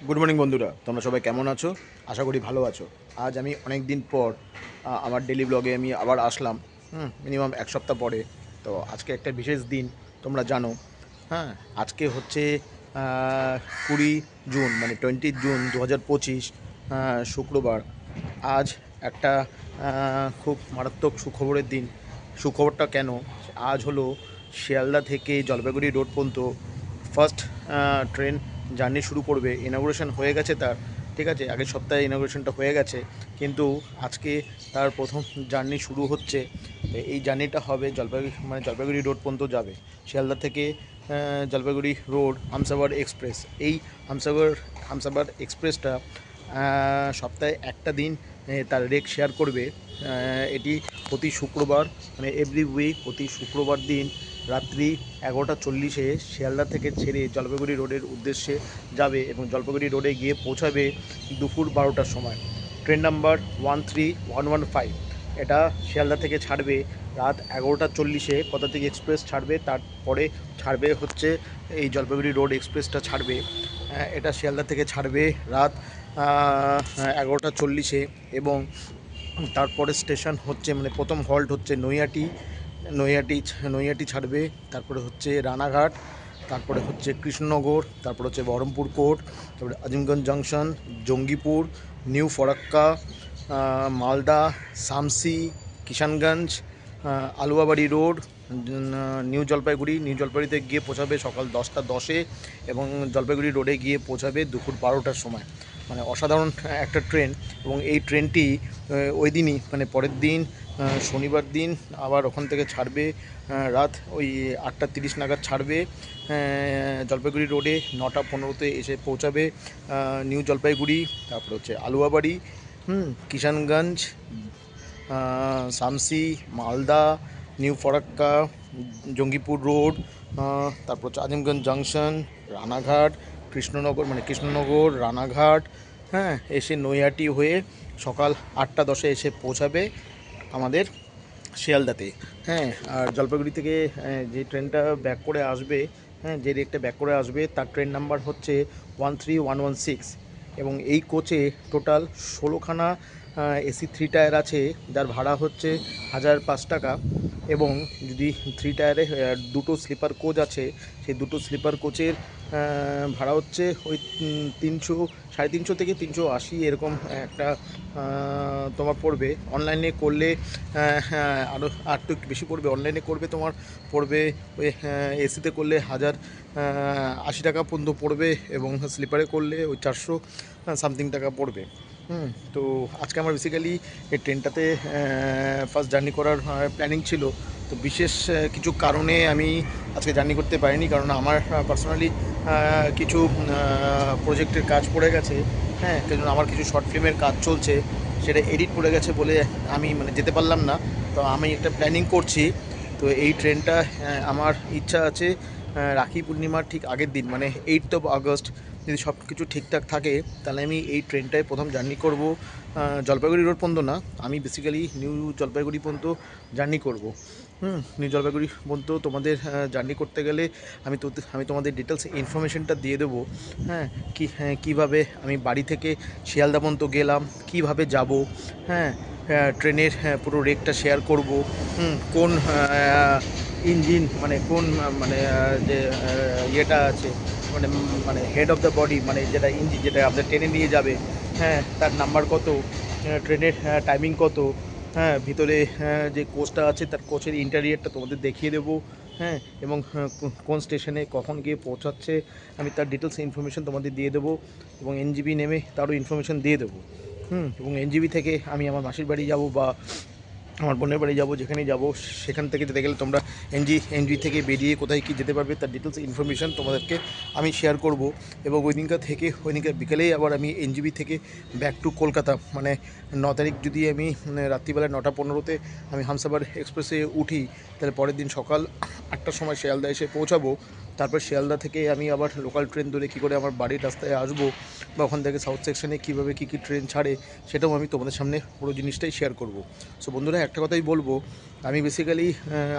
Good morning বন্ধুরা, তোমরা সবাই কেমন আছো? আশা করি ভালো আছো। আজ আমি অনেক দিন পর আমার ডেলি ব্লগে আমি আবার আসলাম। মিনিমাম এক সপ্তাহ পরে। তো আজকে একটা বিশেষ দিন, তোমরা জানো। হ্যাঁ, আজকে হচ্ছে 20 জুন, মানে 20 জুন 2025, শুক্রবার। আজ একটা খুব মারাত্মক সুখবরের দিন। সুখবরটা কেন? আজ হলো শিয়ালদা থেকে জলপাইগুড়ি রোড পর্যন্ত ফার্স্ট ট্রেন জার্নি শুরু করবে। ইনঅগ্রেশন হয়ে গেছে তার, ঠিক আছে, আগের সপ্তাহে ইনঅগ্রেশনটা হয়ে গেছে, কিন্তু আজকে তার প্রথম জার্নি শুরু হচ্ছে। এই জার্নিটা হবে জলপাইগুড়ি রোড পর্যন্ত যাবে। শিয়ালদা থেকে জলপাইগুড়ি রোড হামসাফার এক্সপ্রেস। এই হামসাফার এক্সপ্রেসটা সপ্তাহে একটা দিন তার রেক শেয়ার করবে। এটি প্রতি শুক্রবার, মানে এভরি উইক প্রতি শুক্রবার দিন রাত্রি 11টা 40-এ শিয়ালদা থেকে ছেড়ে জলপাইগুড়ি রোডের উদ্দেশ্যে যাবে এবং জলপাইগুড়ি রোডে গিয়ে পৌঁছাবে দুপুর 12টার সময়। Train number 13115। এটা শিয়ালদা থেকে ছাড়বে রাত 11টা 40-এ। পদাতিক এক্সপ্রেস ছাড়বে, তারপরে ছাড়বে হচ্ছে এই জলপাইগুড়ি রোড এক্সপ্রেসটা ছাড়বে। এটা শিয়ালদা থেকে ছাড়বে রাত 11টা 40-এ এবং তারপরে স্টেশন হচ্ছে, মানে প্রথম হল্ট হচ্ছে নৈহাটি। নৈহাটি নৈহাটি ছাড়বে, তারপরে হচ্ছে রানাঘাট, তারপরে হচ্ছে কৃষ্ণনগর, তারপরে হচ্ছে বহরমপুর কোর্ট, তারপরে Azimganj junction, Jangipur, new Farakka, Malda, Samsi, Kishanganj, Aluabari road, new জলপাইগুড়িতে গিয়ে পৌঁছাবে সকাল 10টা 10-এ এবং জলপাইগুড়ি রোডে গিয়ে পৌঁছাবে দুপুর 12টার সময়। মানে অসাধারণ একটা ট্রেন। এবং এই ট্রেনটি ওই দিনই, মানে পরের দিন শনিবার দিন আবার ওখান থেকে ছাড়বে রাত ওই 8টা 30 নাগাদ ছাড়বে জলপাইগুড়ি রোডে। 9টা 15-তে এসে পৌঁছাবে নিউ জলপাইগুড়ি, তারপরে হচ্ছে আলুয়াবাড়ি, কিষানগঞ্জ, শামসি, মালদা, নিউ ফরাক্কা, জঙ্গিপুর রোড, তারপর হচ্ছে আজিমগঞ্জ জংশন, রানাঘাট, কৃষ্ণনগর, রানাঘাট, হ্যাঁ, এসে নৈহাটি হয়ে সকাল 8টা 10-এ এসে পৌঁছাবে আমাদের শিয়ালদাতে। হ্যাঁ, আর জলপাইগুড়ি থেকে যে ট্রেনটা ব্যাক করে আসবে, হ্যাঁ, যে রেকটা ব্যাক করে আসবে তার ট্রেন নাম্বার হচ্ছে 13116। এবং এই কোচে টোটাল 16খানা এসি 3 টায়ার আছে, যার ভাড়া হচ্ছে 1005 টাকা। এবং যদি 3 টায়ারে দুটো স্লিপার কোচ আছে, সেই দুটো স্লিপার কোচের ভাড়া হচ্ছে ওই 300, 350 থেকে 380 এরকম একটা তোমার পড়বে। অনলাইনে করলে আরও একটু বেশি পড়বে। অনলাইনে করবে তোমার পড়বে ওই এসিতে করলে 1080 টাকা পর্যন্ত পড়বে এবং স্লিপারে করলে ওই 400 সামথিং টাকা পড়বে। তো আজকে আমার বেসিক্যালি এই ট্রেনটাতে ফার্স্ট জার্নি করার প্ল্যানিং ছিল। তো বিশেষ কিছু কারণে আমি আজকে জার্নি করতে পারিনি, কারণ আমার পার্সোনালি কিছু প্রজেক্টের কাজ পড়ে গেছে। হ্যাঁ, সেই জন্য আমার কিছু শর্ট ফিল্মের কাজ চলছে, সেটা এডিট পড়ে গেছে বলে আমি মানে যেতে পারলাম না। তো আমি একটা প্ল্যানিং করছি। তো এই ট্রেনটা আমার ইচ্ছা আছে রাখি পূর্ণিমার ঠিক আগের দিন, মানে 8th অফ আগস্ট, যদি সব কিছু ঠিকঠাক থাকে তাহলে আমি এই ট্রেনটায় প্রথম জার্নি করব। জলপাইগুড়ি রোড পর্যন্ত না, আমি বেসিক্যালি নিউ জলপাইগুড়ি পর্যন্ত জার্নি করব। নিউ জলপাইগুড়ি পর্যন্ত তোমাদের জার্নি করতে গেলে আমি তোমাদের ডিটেলস ইনফরমেশনটা দিয়ে দেবো। হ্যাঁ, কীভাবে আমি বাড়ি থেকে শিয়ালদা পর্যন্ত গেলাম, কিভাবে যাব, হ্যাঁ, ট্রেনের পুরো রেকটা শেয়ার করব। কোন ইঞ্জিন, মানে কোন মানে যে ইয়েটা আছে, মানে মানে হেড অফ দ্য বডি, মানে যেটা ইঞ্জিন যেটা আপনার ট্রেনে নিয়ে যাবে, হ্যাঁ, তার নাম্বার কত, ট্রেনের টাইমিং কত, হ্যাঁ, ভিতরে যে কোচটা আছে তার কোচের ইন্টেরিয়রটা তোমাদের দেখিয়ে দেবো। হ্যাঁ, এবং কোন স্টেশনে কখন গিয়ে পৌঁছাচ্ছে আমি তার ডিটেলস ইনফরমেশন তোমাদের দিয়ে দেবো। এবং এনজিবি নেমে তারও ইনফরমেশন দিয়ে দেবো। এবং এনজিবি থেকে আমি আমার মাসির বাড়ি যাব বা আমার বোনের বাড়ি যাব, যেখানেই যাব সেখান থেকে যেতে গেলে তোমরা এনজি থেকে বেরিয়ে কোথায় কী যেতে পারবে তার ডিটেলস ইনফরমেশান তোমাদেরকে আমি শেয়ার করব। এবং ওই দিনকার বিকেলেই আবার আমি এনজিবি থেকে ব্যাক টু কলকাতা, মানে 9 তারিখ যদি আমি রাত্রিবেলা 9টা 15-তে আমি হামসাফার এক্সপ্রেসে উঠি, তাহলে পরের দিন সকাল 8টার সময় শিয়ালদা এসে পৌঁছাবো। তারপর শিয়ালদা থেকে আমি আবার লোকাল ট্রেন ধরে কী করে আমার বাড়ির রাস্তায় আসবো, বা ওখান থেকে সাউথ সেকশনে কীভাবে কী ট্রেন ছাড়ে, সেটাও আমি তোমাদের সামনে পুরো জিনিসটাই শেয়ার করব। সো বন্ধুরা, একটা কথাই বলবো, আমি বেসিক্যালি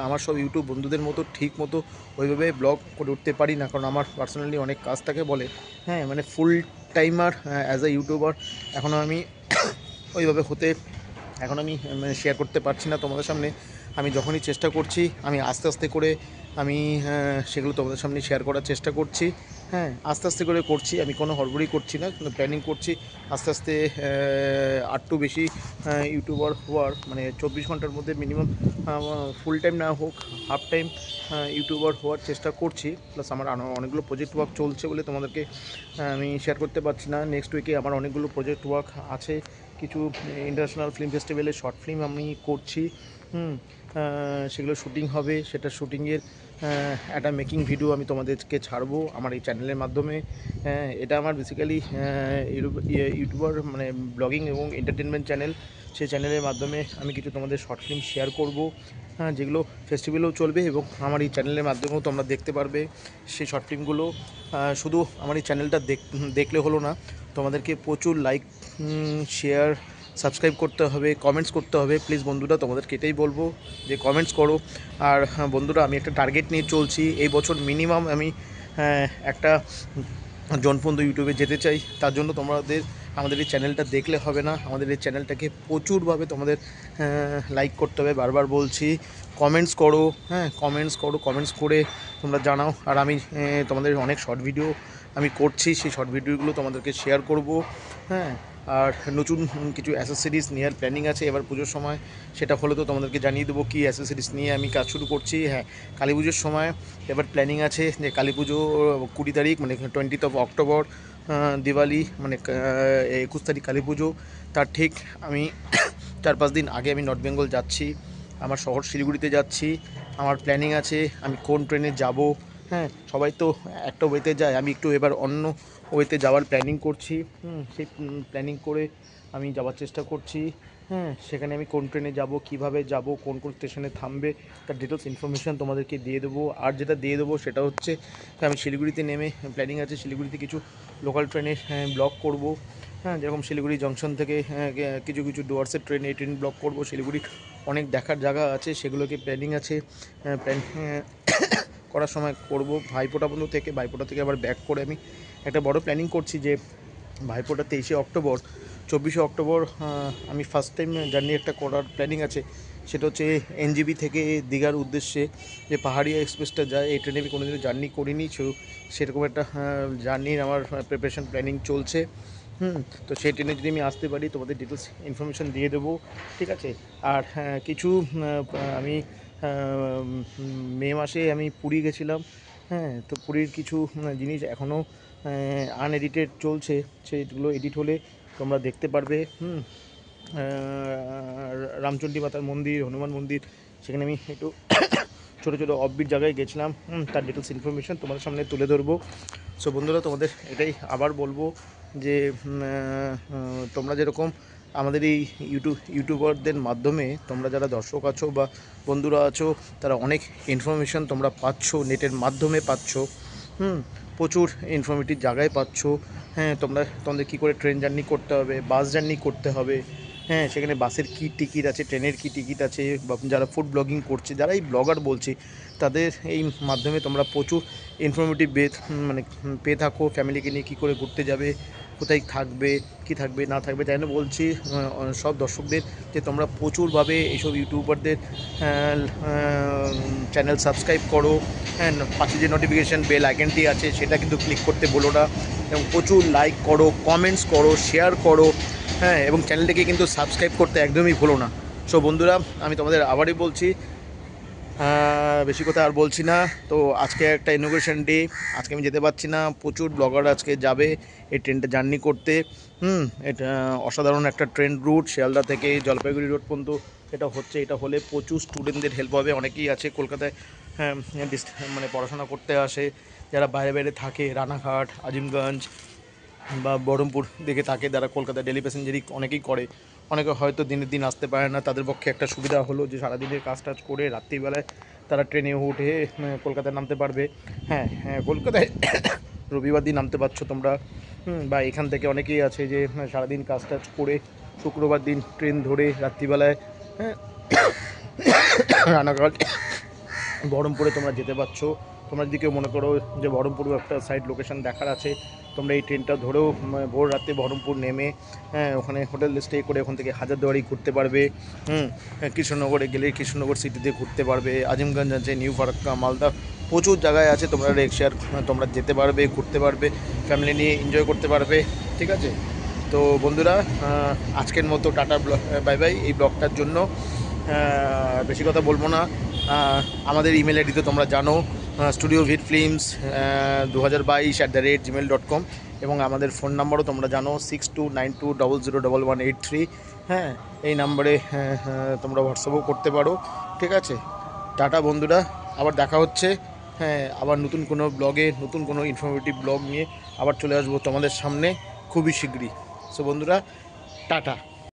আমার সব ইউটিউব বন্ধুদের মতো ঠিক মতো ওইভাবে ব্লগ করে উঠতে পারি না, কারণ আমার পার্সোনালি অনেক কাজ থাকে বলে। হ্যাঁ, মানে ফুল টাইমার অ্যাজ আ ইউটিউবার এখনও আমি ওইভাবে হতে এখন আমি মানে শেয়ার করতে পারছি না তোমাদের সামনে। আমি যখনই চেষ্টা করছি আমি আস্তে আস্তে করে আমি সেগুলো তোমাদের সামনে শেয়ার করার চেষ্টা করছি। হ্যাঁ, আস্তে আস্তে করে করছি, আমি কোনো হড়বড়ি করছি না, কিন্তু প্ল্যানিং করছি আস্তে আস্তে আরটু বেশি ইউটিউবার হওয়ার, মানে 24 ঘন্টার মধ্যে মিনিমাম ফুল টাইম না হোক হাফ টাইম ইউটিউবার হওয়ার চেষ্টা করছি। প্লাস আমার অনেকগুলো প্রজেক্ট ওয়ার্ক চলছে বলে তোমাদেরকে আমি শেয়ার করতে পারছি না। নেক্সট উইকে আমার অনেকগুলো প্রজেক্ট ওয়ার্ক আছে, কিছু ইন্টারন্যাশনাল ফিল্ম ফেস্টিভ্যালে শর্ট ফিল্ম আমি করছি। সেগুলো শুটিং হবে, সেটা শুটিংয়ের একটা মেকিং ভিডিও আমি তোমাদেরকে ছাড়বো আমার এই চ্যানেলের মাধ্যমে। এটা আমার বেসিক্যালি ইউটিউবার মানে ব্লগিং এবং এন্টারটেনমেন্ট চ্যানেল। সেই চ্যানেলের মাধ্যমে আমি কিছু তোমাদের শর্ট ফিল্ম শেয়ার করব, যেগুলো ফেস্টিভ্যালেও চলবে এবং আমার এই চ্যানেলের মাধ্যমেও তোমরা দেখতে পারবে সেই শর্ট ফিল্মগুলো। শুধু আমার এই চ্যানেলটা দেখলে হলো না, তোমাদেরকে প্রচুর লাইক, শেয়ার, সাবস্ক্রাইব করতে হবে, কমেন্টস করতে হবে। প্লিজ বন্ধুরা, তোমাদেরকে এটাই বলবো যে কমেন্টস করো। আর বন্ধুরা, আমি একটা টার্গেট নিয়ে চলছি, এই বছর মিনিমাম আমি একটা জনপর্যন্ত ইউটিউবে যেতে চাই। তার জন্য আমাদের এই চ্যানেলটা দেখলে হবে না, আমাদের এই চ্যানেলটাকে প্রচুরভাবে তোমাদের লাইক করতে হবে। বারবার বলছি, কমেন্টস করো, কমেন্টস করে তোমরা জানাও। আর আমি তোমাদের অনেক শর্ট ভিডিও আমি করছি, সেই শর্ট ভিডিওগুলো তোমাদেরকে শেয়ার করব। আর নতুন কিছু অ্যাসেসরিজ নেওয়ার প্ল্যানিং আছে এবার পুজোর সময়, সেটা হলে তো তোমাদেরকে জানিয়ে দেবো কী অ্যাসেসরিজ নিয়ে আমি কাজ শুরু করছি। কালী পুজোর সময় এবার প্ল্যানিং আছে যে কালী পুজো 20 তারিখ মানে 20th অক্টোবর, দিওয়ালি মানে 21 তারিখ কালী পুজো, তার ঠিক আমি 4-5 দিন আগে আমি নর্থ বেঙ্গল যাচ্ছি, আমার শহর শিলিগুড়িতে যাচ্ছি। আমার প্ল্যানিং আছে আমি কোন ট্রেনে যাব। সবাই তো একটা ওয়েতে যায়, আমি একটু এবার অন্য ওয়েতে যাওয়ার প্ল্যানিং করছি। সেই প্ল্যানিং করে আমি যাওয়ার চেষ্টা করছি। সেখানে আমি কোন ট্রেনে যাব, কিভাবে যাব, কোন কোন স্টেশনে থামবে, তার ডিটেলস ইনফরমেশান তোমাদেরকে দিয়ে দেবো। আর যেটা দিয়ে দেবো সেটা হচ্ছে আমি শিলিগুড়িতে নেমে প্ল্যানিং আছে শিলিগুড়িতে কিছু লোকাল ট্রেনে ব্লগ করব। যেরকম শিলিগুড়ি জংশন থেকে কিছু কিছু ডুয়ার্সের ট্রেন, এই ট্রেন ব্লগ করব। শিলিগুড়ির অনেক দেখার জায়গা আছে, সেগুলোকে প্ল্যানিং আছে করার সময় করব। ভাইফোঁটা থেকে ভাইফোঁটা থেকে আবার ব্যাক করে আমি একটা বড় প্ল্যানিং করছি যে ভাইফোঁটা 23শে অক্টোবর, 24শে অক্টোবর আমি ফার্স্ট টাইম জার্নি একটা করার প্ল্যানিং আছে। সেটা হচ্ছে এনজিবি থেকে দীঘার উদ্দেশ্যে যে পাহাড়িয়া এক্সপ্রেসটা যায়, এই ট্রেনে আমি কোনোদিনও জার্নি করিনি, সেরকম একটা জার্নির আমার প্রিপারেশন প্ল্যানিং চলছে। তো সেই ট্রেনে যদি আমি আসতে পারি তোমাদের ডিটেলস ইনফরমেশান দিয়ে দেবো, ঠিক আছে। আর কিছু আমি মে মাসে আমি পুরী গেছিলাম। তো পুরীর কিছু জিনিস এখনও আনএডিটেড চলছে, সেগুলো এডিট হলে তোমরা দেখতে পারবে। রামচণ্ডী মাতার মন্দির, হনুমান মন্দির, সেখানে আমি একটু ছোটো ছোটো অফবিট জায়গায় গেছিলাম, তার ডিটেলস ইনফরমেশান তোমাদের সামনে তুলে ধরবো। সো বন্ধুরা, তোমাদের এটাই আবার বলবো যে তোমরা যেরকম আমাদের এই ইউটিউবারদের মাধ্যমে তোমরা যারা দর্শক আছো বা বন্ধুরা আছো, তারা অনেক ইনফরমেশান তোমরা পাচ্ছ, নেটের মাধ্যমে পাচ্ছ, প্রচুর ইনফরমেটিভ জায়গায় পাচ্ছ। তোমাদের কী করে ট্রেন জার্নি করতে হবে, বাস জার্নি করতে হবে, সেখানে বাসের কী টিকিট আছে, ট্রেনের কী টিকিট আছে, বা যারা ফুড ব্লগিং করছে, যারা এই ব্লগার বলছি, তাদের এই মাধ্যমে তোমরা প্রচুর ইনফরমেটিভ পেয়ে থাকো। ফ্যামিলিকে নিয়ে কী করে ঘুরতে যাবে, কোথায় থাকবে, কি থাকবে না থাকবে, তাই জন্য বলছি সব দর্শকদের যে তোমরা প্রচুরভাবে এইসব ইউটিউবারদের চ্যানেল সাবস্ক্রাইব করো। পাশে যে নোটিফিকেশান বেল আইকনটি আছে সেটা কিন্তু ক্লিক করতে বলো না, এবং প্রচুর লাইক করো, কমেন্টস করো, শেয়ার করো, এবং চ্যানেলটিকে কিন্তু সাবস্ক্রাইব করতে একদমই ভুলো না। সো বন্ধুরা, আমি তোমাদের আবারই বলছি, বেশি কথা আর বলছি না। তো আজকে একটা ইনোগ্রেশন ডে, আজকে আমি যেতে পারছি না, প্রচুর ব্লগার আজকে যাবে এই ট্রেনটা জার্নি করতে। এটা অসাধারণ একটা ট্রেন রুট, শিয়ালদা থেকে জলপাইগুড়ি রোড পর্যন্ত এটা হচ্ছে। এটা হলে প্রচুর স্টুডেন্টদের হেল্প হবে। অনেকেই আছে কলকাতায় মানে পড়াশোনা করতে আসে, যারা বাইরে বাইরে থাকে, রানাঘাট, আজিমগঞ্জ বা বহরমপুর দিকে থাকে, যারা কলকাতায় ডেলি প্যাসেঞ্জারি অনেকেই করে, অনেকে হয়তো দিনের দিন আসতে পারে না। তাদের পক্ষে একটা সুবিধা হলো যে সারাদিনের কাজ টাজ করে রাত্রিবেলায় তারা ট্রেনে উঠে কলকাতায় নামতে পারবে। কলকাতায় রবিবার দিন নামতে পারছো তোমরা, বা এখান থেকে অনেকেই আছে যে সারাদিন কাজ টাজ করে শুক্রবার দিন ট্রেন ধরে রাত্রিবেলায় রানাঘাট, বহরমপুরে তোমরা যেতে পারছো। তোমরা যদি কেউ মনে করো যে বহরমপুর একটা সাইড লোকেশন দেখার আছে, তোমরা এই ট্রেনটা ধরেও ভোর রাতে বহরমপুর নেমে হ্যাঁ ওখানে হোটেল স্টে করে ওখান থেকে হাজারদুয়ারি ঘুরতে পারবে। কৃষ্ণনগরে গেলে কৃষ্ণনগর সিটিতে ঘুরতে পারবে, আজিমগঞ্জ আছে, নিউ ফারাক্কা, মালদা, প্রচুর জায়গায় আছে, তোমরা রিক্সার তোমরা যেতে পারবে, ঘুরতে পারবে, ফ্যামিলি নিয়ে এনজয় করতে পারবে। ঠিক আছে, তো বন্ধুরা আজকের মতো টাটা বাই বাই এই ব্লগটার জন্য। বেশি কথা বলবো না। আমাদের ইমেল আইডিতে তোমরা জানো, স্টুডিও ভিড ফিল্মস 2022@gmail.com, এবং আমাদের ফোন নাম্বারও তোমরা জানো 6292001183। হ্যাঁ, এই নাম্বারে তোমরা হোয়াটসঅ্যাপও করতে পারো। ঠিক আছে, টাটা বন্ধুরা, আবার দেখা হচ্ছে। হ্যাঁ, আবার নতুন কোনো ব্লগে, নতুন কোনো ইনফরমেটিভ ব্লগ নিয়ে আবার চলে আসবো তোমাদের সামনে খুবই শীঘ্রই। সো বন্ধুরা, টাটা।